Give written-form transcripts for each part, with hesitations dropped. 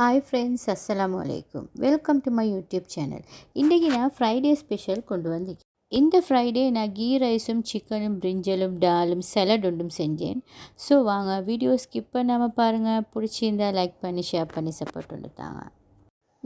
Hi friends, Assalamu alaikum. Welcome to my YouTube channel. இன்றைக்கி நான் Friday special கொண்டு வந்திருக்கேன். இந்த ஃப்ரைடே நான் கீ ரைஸும் சிக்கனும் பிரிஞ்சலும் டாலும் சலட் ஒன்றும் செஞ்சேன். ஸோ வாங்க வீடியோ ஸ்கிப் பண்ணாமல் பாருங்கள். பிடிச்சிருந்தா லைக் பண்ணி ஷேர் பண்ணி சப்போர்ட் பண்ணிட்டாங்க.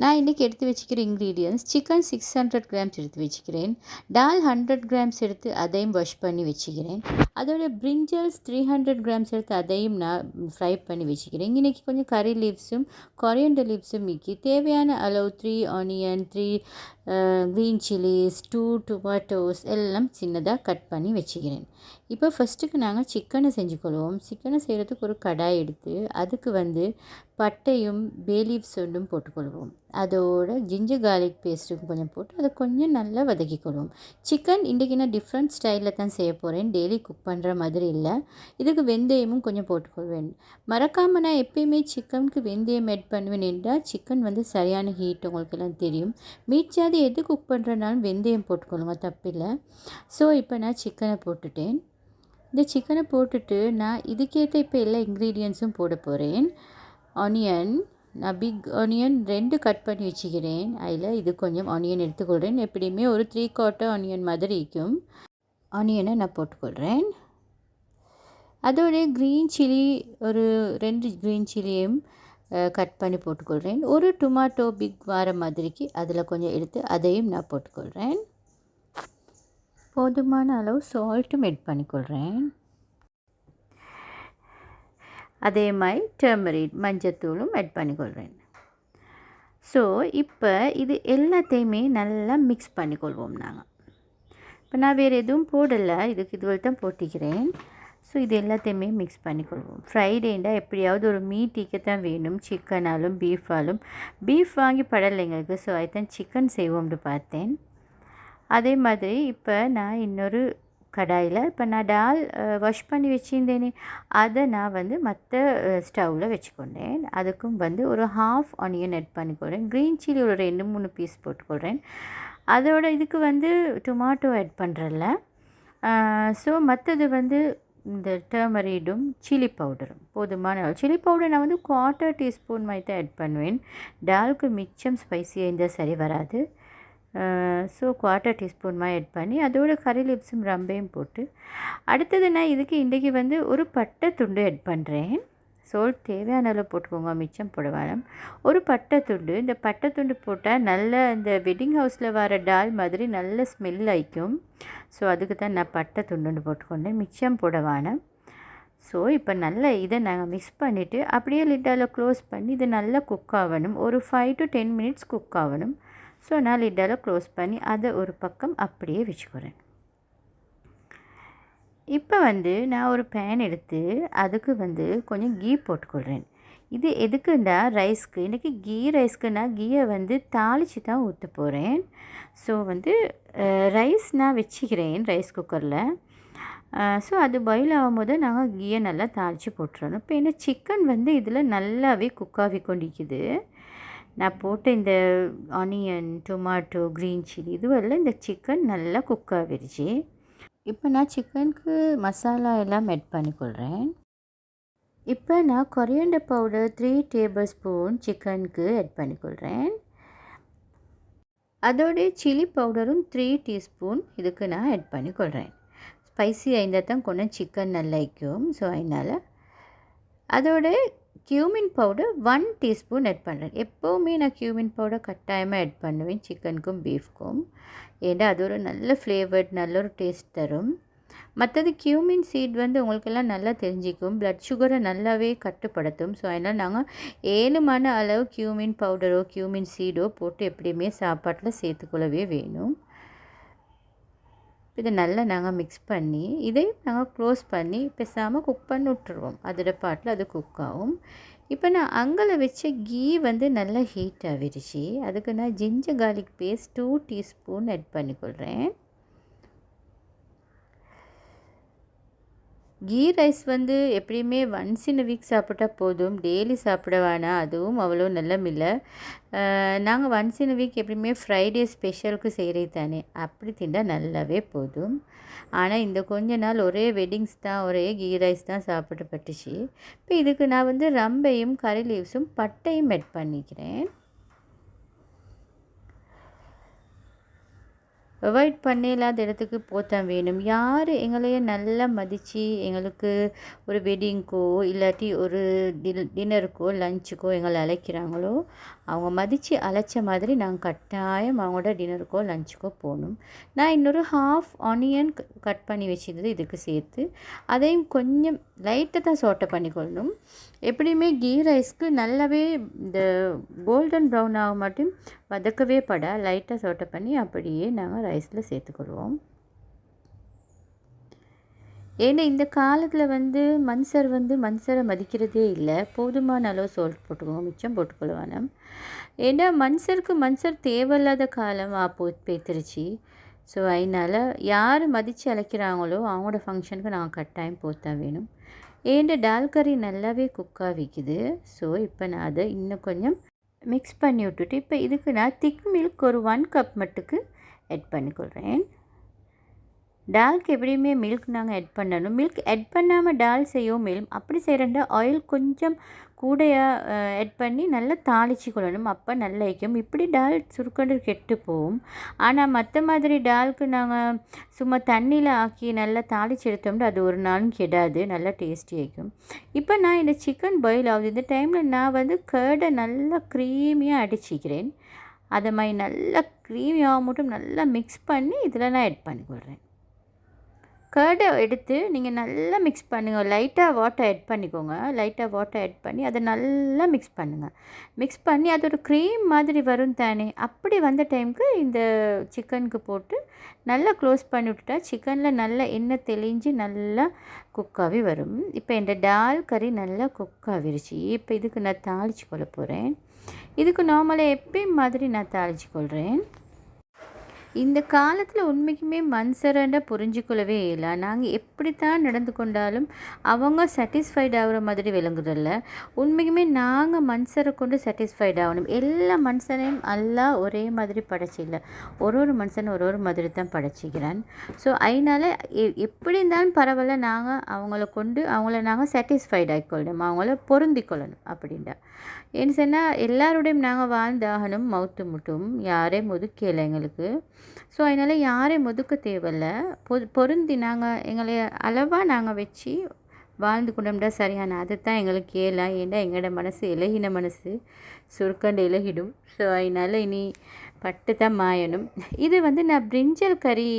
நான் இன்றைக்கி எடுத்து வச்சுக்கிற இன்க்ரீடியன்ஸ் சிக்கன் 600 கிராம்ஸ் எடுத்து வச்சுக்கிறேன். டால் 100 கிராம்ஸ் எடுத்து அதையும் வாஷ் பண்ணி வச்சுக்கிறேன். அதோட பிரிஞ்சல்ஸ் 300 கிராம்ஸ் எடுத்து அதையும் நான் ஃப்ரை பண்ணி வச்சுக்கிறேன். இன்றைக்கி கொஞ்சம் கறி லீவ்ஸும் கொரியண்டர் லீவ்ஸும் மிக்கி தேவையான அளவு 3 ஆனியன் 3 க்ரீன் சில்லிஸ் 2 டொமேட்டோஸ் எல்லாம் சின்னதாக கட் பண்ணி வச்சுக்கிறேன். இப்போ ஃபஸ்ட்டுக்கு நாங்கள் சிக்கனை செஞ்சுக்கொள்வோம். சிக்கனை செய்கிறதுக்கு ஒரு கடாய் எடுத்து அதுக்கு பட்டையும் பே லீவ்ஸ் ஒன்றும் போட்டுக்கொள்வோம். அதோட ஜிஞ்சர் கார்லிக் பேஸ்ட்டும் கொஞ்சம் போட்டு அதை கொஞ்சம் நல்லா வதக்கிக்கொள்வோம். சிக்கன் இன்றைக்கி நான் டிஃப்ரெண்ட் ஸ்டைலில் தான் செய்ய போகிறேன். டெய்லி குக் பண்ணுற மாதிரி இல்லை. இதுக்கு வெந்தயமும் கொஞ்சம் போட்டுக்கொள்வேன். மறக்காமல் நான் எப்பயுமே சிக்கனுக்கு வெந்தயம் ஆட் பண்ணுவேன் என்றால் சிக்கன் சரியான ஹீட் உங்களுக்கு எல்லாம் தெரியும். மீட் ஜாதி எது குக் பண்ணுறனாலும் வெந்தயம் போட்டுக்கொள்ளுங்க, தப்பில்லை. ஸோ இப்போ நான் சிக்கனை போட்டுட்டேன். இந்த சிக்கனை போட்டுட்டு நான் இதுக்கேற்ற இப்போ எல்லா இன்க்ரீடியன்ஸும் போட போகிறேன். ஆனியன் நான் பிக் ஆனியன் 2 கட் பண்ணி வச்சுக்கிறேன். அதில் இது கொஞ்சம் ஆனியன் எடுத்துக்கொள்கிறேன். எப்படியுமே ஒரு 3/4 ஆனியன் மாதிரி இருக்கும். ஆனியனை நான் போட்டுக்கொள்கிறேன். அதோடைய க்ரீன் சில்லி ஒரு 2 க்ரீன் சில்லியும் கட் பண்ணி போட்டுக்கொள்கிறேன். ஒரு டொமேட்டோ பிக் வர மாதிரிக்கு அதில் கொஞ்சம் எடுத்து அதையும் நான் போட்டுக்கொள்கிறேன். போதுமான அளவு சால்ட்டும் ஆட் பண்ணிக்கொள்கிறேன். அதே மாதிரி டர்மரிக் மஞ்சத்தூளும் ஆட் பண்ணிக்கொள்கிறேன். ஸோ இப்போ இது எல்லாத்தையுமே நல்லா மிக்ஸ் பண்ணிக்கொள்வோம். நாங்கள் இப்போ நான் வேறு எதுவும் போடலை, இதுக்கு இதுவரை தான் போட்டிக்கிறேன். ஸோ இது எல்லாத்தையுமே மிக்ஸ் பண்ணிக்கொள்வோம். ஃப்ரைடேண்டா எப்படியாவது ஒரு மீட்டிக்கு தான் வேணும், சிக்கனாலும் பீஃபாலும். பீஃப் வாங்கி படலை எங்களுக்கு, ஸோ அதுதான் சிக்கன் செய்வோம்னு பார்த்தேன். அதே மாதிரி இப்போ நான் இன்னொரு கடாயில் இப்போ நான் டால் வாஷ் பண்ணி வச்சுருந்தேனே அதை நான் மற்ற ஸ்டவ்வில் வச்சுக்கொண்டேன். அதுக்கும் ஒரு ஹாஃப் ஆனியன் ஆட் பண்ணிக்கொள்கிறேன். க்ரீன் சில்லி ஒரு 2-3 பீஸ் போட்டுக்கொள்கிறேன். அதோட இதுக்கு டொமேட்டோ ஆட் பண்ணுறல. ஸோ மற்றது இந்த டர்மரிடும் சில்லி பவுடரும் போதுமான சில்லி பவுடர் நான் 1/4 டீஸ்பூன் மாதிரி தான் ஆட் பண்ணுவேன். டாலுக்கு மிச்சம் ஸ்பைஸியாக இருந்தால் சரி வராது. ஸோ 1/4 டீஸ்பூன் மாதிரி ஆட் பண்ணி அதோட கறி லீவ்ஸும் ரம்பையும் போட்டு அடுத்தது நான் இதுக்கு இன்றைக்கி ஒரு பட்டை துண்டு ஆட் பண்ணுறேன். சோல் தேவையான அளவு போட்டுக்கோங்க, மிச்சம் போட வேணும். ஒரு பட்டை துண்டு, இந்த பட்டை துண்டு போட்டால் நல்ல இந்த வெட்டிங் ஹவுஸில் வர டால் மாதிரி நல்ல ஸ்மெல் ஆயிக்கும். ஸோ அதுக்கு தான் நான் பட்டை துண்டுன்னு போட்டுக்கொண்டேன், மிச்சம் போட வேணும். ஸோ இப்போ நல்லா இதை நாங்கள் மிக்ஸ் பண்ணிவிட்டு அப்படியே லிட்டால் க்ளோஸ் பண்ணி இது நல்லா குக் ஆகணும். ஒரு 5 to 10 மினிட்ஸ் குக் ஆகணும். ஸோ நான் லிட்டால் க்ளோஸ் பண்ணி அதை ஒரு பக்கம் அப்படியே வச்சுக்கிறேன். இப்போ நான் ஒரு பேன் எடுத்து அதுக்கு கொஞ்சம் கீ போட்டுக்கொள்கிறேன். இது எதுக்குண்டா ரைஸ்க்கு, இன்றைக்கி கீ ரைஸ்க்கு நான் கீயை தாளித்து தான் ஊற்ற போகிறேன். ஸோ ரைஸ் நான் வச்சுக்கிறேன் ரைஸ் குக்கரில். ஸோ அது பாயில் ஆகும்போது நாங்கள் கீயை நல்லா தாளித்து போட்டுறணும். இப்போ என்ன சிக்கன் இதில் நல்லாவே குக் ஆகி கொண்டிருக்குது. நான் போட்ட இந்த ஆனியன் டொமேட்டோ க்ரீன் சில்லி இதுவெல்லாம் இந்த சிக்கன் நல்லா குக் ஆகிடுச்சு. இப்போ நான் சிக்கனுக்கு மசாலா எல்லாம் ஆட் பண்ணிக்கொள்கிறேன். இப்போ நான் கொரியண்டர் பவுடர் 3 டேபிள் ஸ்பூன் சிக்கனுக்கு ஆட் பண்ணிக்கொள்கிறேன். அதோடைய சில்லி பவுடரும் 3 டீஸ்பூன் இதுக்கு நான் ஆட் பண்ணிக்கொள்கிறேன். ஸ்பைஸியாக இருந்தால் தான் கொஞ்சம் சிக்கன் நல்லா இருக்கும். ஸோ அதனால் அதோட கியூமின் பவுடர் 1 டீஸ்பூன் ஆட் பண்ணுறேன். எப்போவுமே நான் கியூமின் பவுடர் கட்டாயமாக ஆட் பண்ணுவேன் சிக்கனுக்கும் பீஃப்க்கும். ஏன்னா அது ஒரு நல்ல ஃப்ளேவர்ட் நல்ல ஒரு டேஸ்ட் தரும். மற்றது கியூமின் சீட் உங்களுக்கெல்லாம் நல்லா தெரிஞ்சிக்கும், ப்ளட் சுகரை நல்லாவே கட்டுப்படுத்தும். ஸோ அதனால் நாங்கள் 7 அளவு கியூமின் பவுடரோ கியூமின் சீடோ போட்டு எப்படியுமே சாப்பாட்டில் சேர்த்துக்கொள்ளவே வேணும். இதை நல்லா நாங்கள் மிக்ஸ் பண்ணி இதையும் நாங்கள் க்ளோஸ் பண்ணி பேசாமல் குக் பண்ணி விட்டுருவோம். அதோட பாட்டில் அது குக் ஆகும். இப்போ நான் அங்கே வச்ச கீ நல்லா ஹீட் ஆகிடுச்சு. அதுக்கு நான் ginger garlic paste 2 teaspoon add பண்ணிக்கொள்கிறேன். கீ ரைஸ் வந்து எப்படியுமே ஒன்ஸ் இன் வீக் சாப்பிட்டா போதும், டெய்லி சாப்பிட வேணாம், அதுவும் அவ்வளோ நல்லமில்லை. நாங்கள் ஒன்ஸ் இன் வீக் எப்படியுமே ஃப்ரைடே ஸ்பெஷலுக்கு செய்கிறது தானே, அப்படி திண்டா நல்லாவே போதும். ஆனால் இந்த கொஞ்ச நாள் ஒரே வெட்டிங்ஸ் தான், ஒரே கீ ரைஸ் தான் சாப்பிட்டு பட்டுச்சு. இப்போ இதுக்கு நான் வந்து ரம்பையும் கறி லீவ்ஸும் பட்டையும் ஆட் பண்ணிக்கிறேன். அவாய்ட் பண்ணலாத இடத்துக்கு போத்தான் வேணும். யார் எங்களையே நல்லா மதித்து எங்களுக்கு ஒரு வெட்டிங்க்கோ இல்லாட்டி ஒரு டின்னருக்கோ லஞ்சுக்கோ எங்களை அழைக்கிறாங்களோ அவங்க மதித்து அழைச்ச மாதிரி நாங்கள் கட்டாயம் அவங்களோட டின்னருக்கோ லஞ்சுக்கோ போகணும். நான் இன்னொரு ஹாஃப் ஆனியன் கட் பண்ணி வச்சுருந்தது இதுக்கு சேர்த்து அதையும் கொஞ்சம் லைட்டாக தான் சோட்டை பண்ணிக்கொள்ளணும். எப்படியுமே கீ ரைஸ்க்கு நல்லாவே இந்த கோல்டன் ப்ரௌன் ஆக மட்டும் வதக்கவே லைட்டாக சோட்டை பண்ணி அப்படியே நாங்கள் ரைஸில் சேர்த்துக்கொள்வோம். ஏன்னா இந்த காலத்தில் வந்து மனுஷரை மதிக்கிறதே இல்லை. போதுமான அளவு சோல்ட் போட்டுக்கோங்க, மிச்சம் போட்டுக்கொள்வானம். ஏன்னா மனுஷர் தேவையில்லாத காலம் பேத்துருச்சு. ஸோ அதனால் யார் மதித்து அழைக்கிறாங்களோ அவங்களோட ஃபங்க்ஷனுக்கு நாங்கள் கட்டாயம் போத்தான் வேணும். ஏன்னா டால் கறி நல்லாவே குக்காக விற்கிது. ஸோ இப்போ நான் அதை இன்னும் கொஞ்சம் மிக்ஸ் பண்ணி விட்டுட்டு இப்போ இதுக்கு நான் திக் மில்க் ஒரு 1 கப் மட்டுக்கு ஆட் பண்ணிக்கொள்கிறேன். டால்க்கு எப்படியுமே மில்க் நாங்கள் ஆட் பண்ணணும். மில்க் ஆட் பண்ணாமல் டால் செய்யவும் மேலும் அப்படி செய்கிறேன்டா ஆயில் கொஞ்சம் கூடையாக ஆட் பண்ணி நல்லா தாளித்து கொள்ளணும். அப்போ நல்லா வைக்கும். இப்படி டால் சுருக்கண்டு கெட்டு போகும். ஆனால் மற்ற மாதிரி டால்க்கு நாங்கள் சும்மா தண்ணியில் ஆக்கி நல்லா தாளித்து எடுத்தோம்னா அது ஒரு நாளும் கெடாது, நல்லா டேஸ்டி ஆகிக்கும். இப்போ நான் இந்த சிக்கன் பாயில் ஆகுது. இந்த டைமில் நான் வந்து கர்டை நல்லா க்ரீமியாக அடிச்சிக்கிறேன். அதை மாதிரி நல்லா க்ரீமியாக மட்டும் நல்லா மிக்ஸ் பண்ணி இதில் நான் ஆட் பண்ணிக்கொள்கிறேன். கர்டை எடுத்து நீங்கள் நல்லா மிக்ஸ் பண்ணுங்கள். லைட்டாக வாட்டர் ஆட் பண்ணிக்கோங்க. லைட்டாக வாட்டர் ஆட் பண்ணி அதை நல்லா மிக்ஸ் பண்ணுங்கள். மிக்ஸ் பண்ணி அது ஒரு க்ரீம் மாதிரி வரும் தானே, அப்படி வந்த டைமுக்கு இந்த சிக்கனுக்கு போட்டு நல்லா க்ளோஸ் பண்ணி விட்டுட்டா சிக்கனில் நல்லா எண்ணெய் தெளிஞ்சு நல்லா குக்காகவே வரும். இப்போ இந்த டால் கறி நல்லா குக்காகிருச்சு. இப்போ இதுக்கு நான் தாளித்து கொள்ள போகிறேன். இதுக்கு நார்மலாக எப்பயும் மாதிரி நான் தாளித்து கொள்கிறேன். இந்த காலத்தில் உண்மைக்குமே மனுஷரண்டா புரிஞ்சுக்கொள்ளவே இல்லை. நாங்கள் எப்படி தான் நடந்து கொண்டாலும் அவங்க சாட்டிஸ்ஃபைட் ஆகிற மாதிரி விளங்குறதில்ல. உண்மைக்குமே நாங்கள் மனுஷரை கொண்டு சாட்டிஸ்ஃபைட் ஆகணும். எல்லா மனுஷனையும் எல்லாம் ஒரே மாதிரி படைச்சில்லை. ஒரு மனுஷனை ஒரு மாதிரி தான் படைச்சிக்கிறான். ஸோ அதனால் எப்படி இருந்தாலும் பரவாயில்ல, நாங்கள் அவங்கள நாங்கள் சாட்டிஸ்ஃபைட் ஆகிக்கொள்ளணும், அவங்கள பொருந்தி கொள்ளணும் அப்படின்டா. ஏன்னு சொன்னால் எல்லாரோடையும் நாங்கள் வாழ்ந்தாகணும். மவுத்து முட்டும் யாரையும் ஒதுக்கலை எங்களுக்கு. ஸோ அதனால் யாரையும் ஒதுக்க தேவையில்லை. பொருந்தி நாங்கள் எங்களை அளவாக நாங்கள் வச்சு வாழ்ந்து கொண்டோம்டா சரியான. அது தான் எங்களுக்கு ஏலாம். ஏன்னா எங்களோட மனசு இலகின மனசு சுருக்கண்டு இலகிடும். ஸோ அதனால் இனி பட்டு தான் மாயணும். இது வந்து நான் பிரிஞ்சல் கறி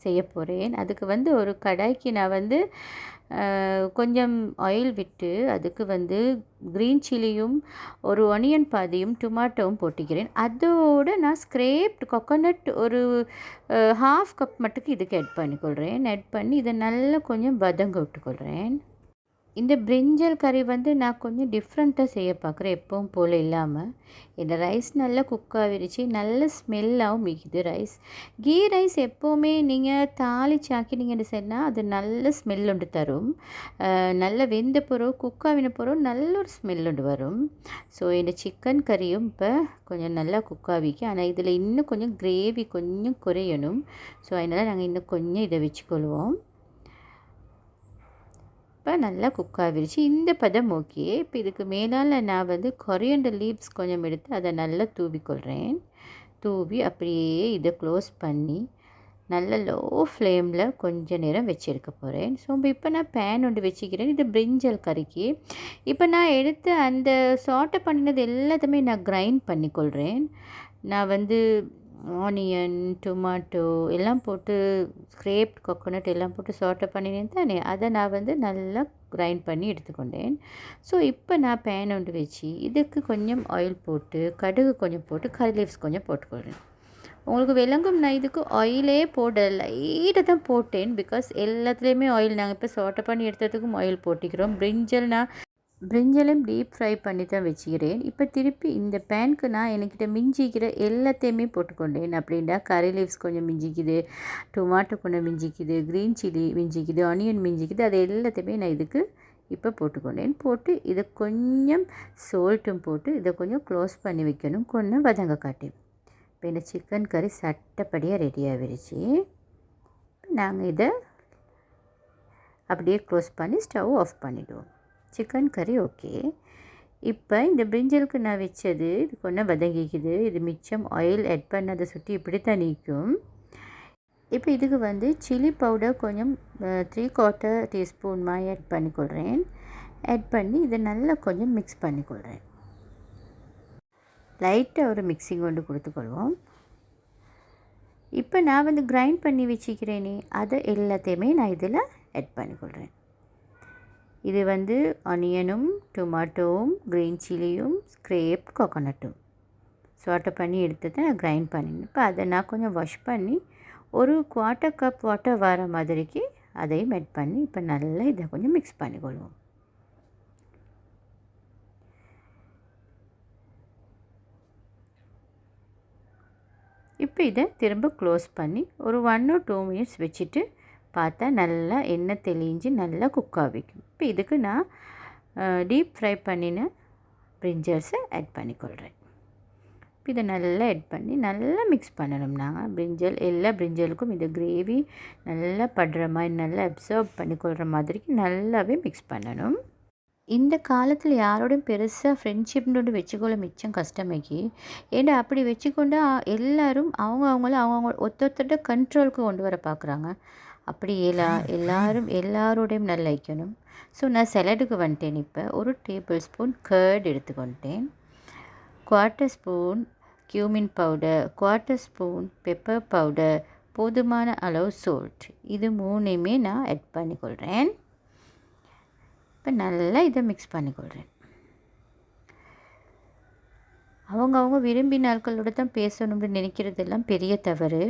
செய்ய போகிறேன். அதுக்கு வந்து ஒரு கடாய்க்கு நான் வந்து கொஞ்சம் ஆயில் விட்டு அதுக்கு வந்து க்ரீன் சில்லியும் ஒரு ஆனியன் பாதியும் டொமாட்டோவும் போட்டுக்கிறேன். அதோடு நான் ஸ்க்ரேப்ட் கோகோனட் ஒரு 1/2 கப் மட்டுக்கு இதுக்கு ஆட் பண்ணிக்கொள்கிறேன். ஆட் பண்ணி இதை நல்லா கொஞ்சம் வதங்க விட்டுக்கொள்கிறேன். இந்த பிரிஞ்சல் கறி வந்து நான் கொஞ்சம் டிஃப்ரெண்ட்டாக செய்ய பார்க்குறேன், எப்பவும் போல் இல்லாமல். இந்த ரைஸ் நல்லா குக் ஆகிடுச்சு, நல்ல ஸ்மெல்லாகவும் மிகுது ரைஸ். கீ ரைஸ் எப்போவுமே நீங்கள் தாளிச்சாக்கினீங்கன்னு சொன்னால் அது நல்ல ஸ்மெல் ஒன்று தரும். நல்ல வெந்த பிறகு குக் ஆகின பிறகு நல்ல ஒரு ஸ்மெல் ஒன்று வரும். ஸோ இந்த சிக்கன் கறியும் இப்போ கொஞ்சம் நல்லா குக் ஆகிக்கு. ஆனால் இதில் இன்னும் கொஞ்சம் கிரேவி கொஞ்சம் குறையணும். ஸோ அதனால் நாங்கள் இன்னும் கொஞ்சம் இதை வச்சுக்கொள்வோம். இப்போ நல்லா குக் ஆகிடுச்சு. இந்த பதம் ஓகே. இப்போ இதுக்கு மேலால் நான் வந்து கொரியண்டர் லீவ்ஸ் கொஞ்சம் எடுத்து அதை நல்லா தூவிக்கொள்கிறேன். தூவி அப்படியே இதை க்ளோஸ் பண்ணி நல்ல லோ ஃப்ளேமில் கொஞ்சம் நேரம் வச்சுருக்க போகிறேன். ஸோ இப்போ நான் பேன் ஒன்று வச்சுக்கிறேன். இது பிரிஞ்சல் கறிக்கு. இப்போ நான் எடுத்து அந்த சாட்டை பண்ணினது எல்லாத்தையுமே நான் கிரைண்ட் பண்ணிக்கொள்கிறேன். நான் வந்து ஆனியன் டொமாட்டோ எல்லாம் போட்டு ஸ்க்ரேப்ட் கோகோனட் எல்லாம் போட்டு சாட்டை பண்ணினேன் தானே, அதை நான் வந்து நல்லா கிரைண்ட் பண்ணி எடுத்துக்கொண்டேன். ஸோ இப்போ நான் பேன் ஒன்று வச்சு இதுக்கு கொஞ்சம் ஆயில் போட்டு கடுகு கொஞ்சம் போட்டு கறி லீவ்ஸ் கொஞ்சம் போட்டுக்கொள்கிறேன். உங்களுக்கு விளங்கும், நான் இதுக்கு ஆயிலே லைட்டாக தான் போட்டேன். பிகாஸ் எல்லாத்துலேயுமே ஆயில் நாங்கள் இப்போ சாட்டை பண்ணி எடுத்ததுக்கும் ஆயில் போட்டிக்கிறோம். பிரிஞ்சல் நான் பிரிஞ்சலும் டீப் ஃப்ரை பண்ணி தான் வச்சுக்கிறேன். இப்போ திருப்பி இந்த பேனுக்கு நான் என்கிட்ட மிஞ்சிக்கிற எல்லாத்தையுமே போட்டுக்கொண்டேன். அப்படின்னா கறி லீவ்ஸ் கொஞ்சம் மிஞ்சிக்குது, டொமாட்டோ கொஞ்சம் மிஞ்சிக்குது, க்ரீன் சில்லி மிஞ்சிக்குது, ஆனியன் மிஞ்சிக்குது. அது எல்லாத்தையுமே நான் இதுக்கு இப்போ போட்டுக்கொண்டேன். போட்டு இதை கொஞ்சம் சோல்ட்டும் போட்டு இதை கொஞ்சம் க்ளோஸ் பண்ணி வைக்கணும், கொஞ்சம் வதங்க காட்டி. இப்போ இந்த சிக்கன் கறி சட்டப்படியாக ரெடி ஆகிடுச்சு. நாங்கள் இதை அப்படியே க்ளோஸ் பண்ணி ஸ்டவ் ஆஃப் பண்ணிவிடுவோம். சிக்கன் கறி ஓகே. இப்போ இந்த பிரிஞ்சலுக்கு நான் வச்சது இது கொஞ்சம் வதங்கிக்குது. இது மிச்சம் ஆயில் ஆட் பண்ணதை சுற்றி இப்படி தான் நீக்கும். இப்போ இதுக்கு வந்து சில்லி பவுடர் கொஞ்சம் 3/4 டீஸ்பூன் மாதிரி ஆட் பண்ணிக்கொள்கிறேன். ஆட் பண்ணி இதை நல்லா கொஞ்சம் மிக்ஸ் பண்ணிக்கொள்கிறேன். லைட்டாக ஒரு மிக்சிங் கொண்டு கொடுத்துக்கொள்வோம். இப்போ நான் வந்து கிரைண்ட் பண்ணி வச்சுக்கிறேனே அதை எல்லாத்தையுமே நான் இதில் ஆட் பண்ணிக்கொள்கிறேன். இது வந்து ஆனியனும் டொமாட்டோவும் க்ரீன் சில்லியும் ஸ்க்ரேப் கோகோனட்டும் சாட்டை பண்ணி எடுத்து தான் நான் கிரைண்ட் பண்ணினேன். இப்போ அதை நான் கொஞ்சம் வாஷ் பண்ணி ஒரு 1/4 கப் வாட்டர் வர மாதிரிக்கு அதையும் ஆட் பண்ணி இப்போ நல்லா இதை கொஞ்சம் மிக்ஸ் பண்ணிக்கொள்வோம். இப்போ இதை திரும்ப க்ளோஸ் பண்ணி ஒரு 1 or 2 minutes வச்சுட்டு பார்த்தா நல்லா எண்ணெய் தெளிஞ்சு நல்லா குக் ஆகிக்கும். இப்போ இதுக்கு நான் டீப் ஃப்ரை பண்ணின பிரிஞ்சல்ஸை ஆட் பண்ணிக்கொள்கிறேன். இப்போ இதை நல்லா ஆட் பண்ணி நல்லா மிக்ஸ் பண்ணணும். நாங்கள் பிரிஞ்சல் எல்லா பிரிஞ்சலுக்கும் இந்த கிரேவி நல்லா படுற மாதிரி நல்லா அப்சர்வ் பண்ணிக்கொள்கிற மாதிரிக்கு நல்லாவே மிக்ஸ் பண்ணணும். இந்த காலத்தில் யாரோடையும் பெருசாக ஃப்ரெண்ட்ஷிப்னு வச்சுக்கொள்ள மிச்சம் கஷ்டமாக்கி. ஏன்னா அப்படி வச்சுக்கொண்டா எல்லோரும் அவங்கவுங்கள ஒருத்தொருத்தட்ட கண்ட்ரோலுக்கு கொண்டு வர பார்க்குறாங்க. அப்படி எல்லாரோடையும் நல்லா வைக்கணும். ஸோ நான் சலடுக்கு வந்துட்டேன். இப்போ ஒரு டேபிள் ஸ்பூன் கர்ட் எடுத்துக்கொண்டேன், 1/4 spoon cumin powder, 1/4 spoon pepper powder, போதுமான அளவு சால்ட். இது 3யுமே நான் ஆட் பண்ணிக்கொள்கிறேன். இப்போ நல்லா இதை மிக்ஸ் பண்ணிக்கொள்கிறேன். அவங்க விரும்பி நாட்களோடு தான் பேசணும்னு நினைக்கிறதெல்லாம் பெரிய தவறு.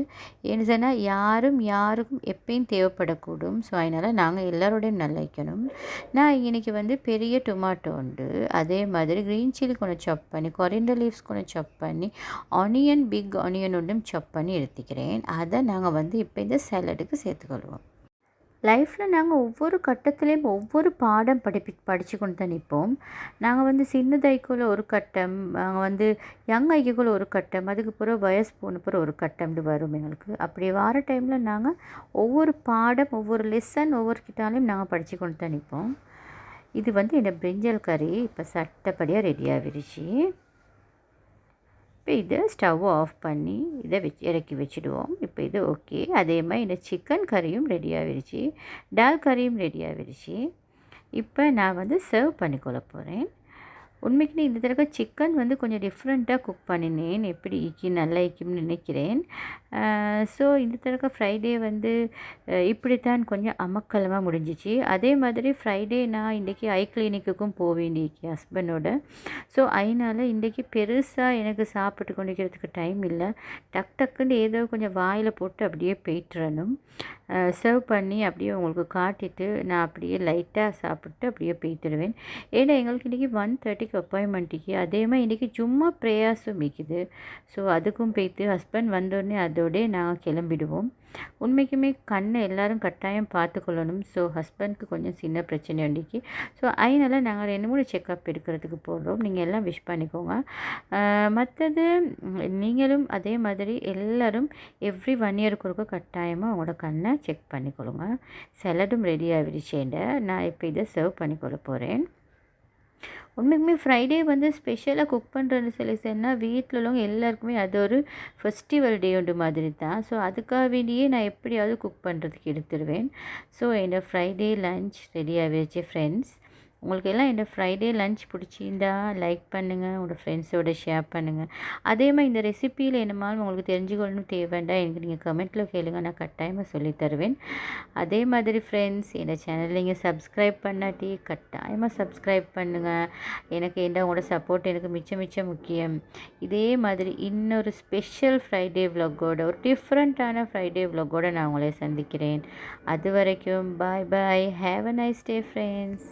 ஏன்னு சொன்னால் யாருக்கும் எப்பயும் தேவைப்படக்கூடும். ஸோ அதனால் நாங்கள் எல்லோரோடையும் நல்லா வைக்கணும். நான் இன்றைக்கி வந்து பெரிய டொமாட்டோ உண்டு, அதே மாதிரி க்ரீன் சில்லி கொஞ்சம் சாப் பண்ணி, கொரியாண்டர் லீவ்ஸ் கொஞ்சம் சாப் பண்ணி, பிக் ஆனியன் ஒன்றும் சாப் பண்ணி எடுத்துக்கிறேன். அதை நாங்கள் வந்து இப்போ இந்த சாலடுக்கு சேர்த்துக்கொள்வோம். லைஃப்பில் நாங்கள் ஒவ்வொரு கட்டத்துலேயும் ஒவ்வொரு பாடம் படித்து கொண்டு தான் நிற்போம். நாங்கள் வந்து சின்னதாய்க்குள்ள ஒரு கட்டம், நாங்கள் வந்து யங் ஐக்குள்ள ஒரு கட்டம், அதுக்கு பிறகு வயசு போன பிறகு ஒரு கட்டம்னு வரும் எங்களுக்கு. அப்படி வர டைமில் நாங்கள் ஒவ்வொரு பாடம் ஒவ்வொரு லெசன் ஒவ்வொரு கிட்டாலையும் நாங்கள் படித்து கொண்டு தான் நிற்போம். இது வந்து என்னோடய பிரிஞ்சல் கறி இப்போ சட்டப்படியாக ரெடி ஆகிடுச்சு. இப்போ இதை ஸ்டவ் ஆஃப் பண்ணி இதை இறக்கி வச்சுடுவோம். இப்போ இது ஓகே. அதே மாதிரி இந்த சிக்கன் கறியும் ரெடி ஆகிடுச்சு, டால் கறியும் ரெடி ஆகிடுச்சு. இப்போ நான் வந்து சர்வ் பண்ணிக்கொள்ள போகிறேன். உண்மைக்குன்னு இந்த தடவை சிக்கன் வந்து கொஞ்சம் டிஃப்ரெண்ட்டாக குக் பண்ணினேன். எப்படி நல்லா இக்கிம்னு நினைக்கிறேன். ஸோ இந்த தடவை ஃப்ரைடே வந்து இப்படித்தான் கொஞ்சம் அமக்கலமாக முடிஞ்சிச்சு. அதே மாதிரி ஃப்ரைடே நான் இன்றைக்கி ஐ கிளினிக்குக்கும் போக வேண்டியிருக்கு ஹஸ்பண்டோட. ஸோ அதனால் இன்றைக்கி பெருசாக எனக்கு சாப்பிட்டு கொண்டிருக்கிறதுக்கு டைம் இல்லை. டக்குன்னு ஏதோ கொஞ்சம் வாயில் போட்டு அப்படியே போய்ட்டுறணும். சர்வ் பண்ணி அப்படியே உங்களுக்கு காட்டிட்டு நான் அப்படியே லைட்டாக சாப்பிட்டு அப்படியே போய்ட்டுருவேன். ஏன்னா எங்களுக்கு இன்றைக்கி 1:30 அப்பாயின்மெண்ட்டுக்கு. அதே மாதிரி இன்றைக்கி சும்மா பிரேயாஸும் மிக்குது. ஸோ அதுக்கும் போய்த்து ஹஸ்பண்ட் வந்தோடனே அதோடய நாங்கள் கிளம்பிடுவோம். உண்மைக்குமே கண்ணை எல்லோரும் கட்டாயம் பார்த்துக்கொள்ளணும். ஸோ ஹஸ்பண்ட்க்கு கொஞ்சம் சின்ன பிரச்சனை உண்டிக்கு. ஸோ அதனால் நாங்கள் 2-3 செக்கப் எடுக்கிறதுக்கு போடுறோம். நீங்கள் எல்லாம் விஷ் பண்ணிக்கோங்க. மற்றது நீங்களும் அதே மாதிரி எல்லோரும் எவ்ரி 1 இயருக்கு ஒருக்க கட்டாயமாக உங்களோட கண்ணை செக் பண்ணிக்கொள்ளுங்க. சலடும் ரெடி ஆகிடுச்சேன்ட நான் இப்போ இதை சர்வ் பண்ணிக்கொள்ள போகிறேன். உண்மைக்குமே ஃப்ரைடே வந்து ஸ்பெஷலாக குக் பண்ணுறது சொல்லிச்சேன்னா வீட்டில் உள்ளவங்க எல்லாருக்குமே அது ஒரு ஃபெஸ்டிவல் டே உண்டு மாதிரி தான். ஸோ அதுக்காக வேண்டியே நான் எப்படியாவது குக் பண்ணுறதுக்கு எடுத்துருவேன். ஸோ என்னோடய ஃப்ரைடே லன்ச் ரெடி ஆகிடுச்சு ஃப்ரெண்ட்ஸ். உங்களுக்கு எல்லாம் இந்த ஃப்ரைடே லன்ச் பிடிச்சிருந்தா லைக் பண்ணுங்கள், உங்களோட ஃப்ரெண்ட்ஸோட ஷேர் பண்ணுங்கள். அதே மாதிரி இந்த ரெசிப்பியில் என்னமாலும் உங்களுக்கு தெரிஞ்சுக்கொள்ளணும் தேவைண்டா எனக்கு நீங்கள் கமெண்ட்டில் கேளுங்க, நான் கட்டாயமாக சொல்லித்தருவேன். அதே மாதிரி ஃப்ரெண்ட்ஸ் இந்த சேனல் நீங்கள் சப்ஸ்கிரைப் பண்ணாட்டி கட்டாயமாக சப்ஸ்கிரைப் பண்ணுங்கள். எனக்கு உங்களோட சப்போர்ட் எனக்கு மிச்சம் முக்கியம். இதே மாதிரி இன்னொரு ஸ்பெஷல் ஃப்ரைடே விலாகோட ஒரு டிஃப்ரெண்ட்டான ஃப்ரைடே விலாகோட நான் உங்களை சந்திக்கிறேன். அது வரைக்கும் bye bye. Have a nice day friends.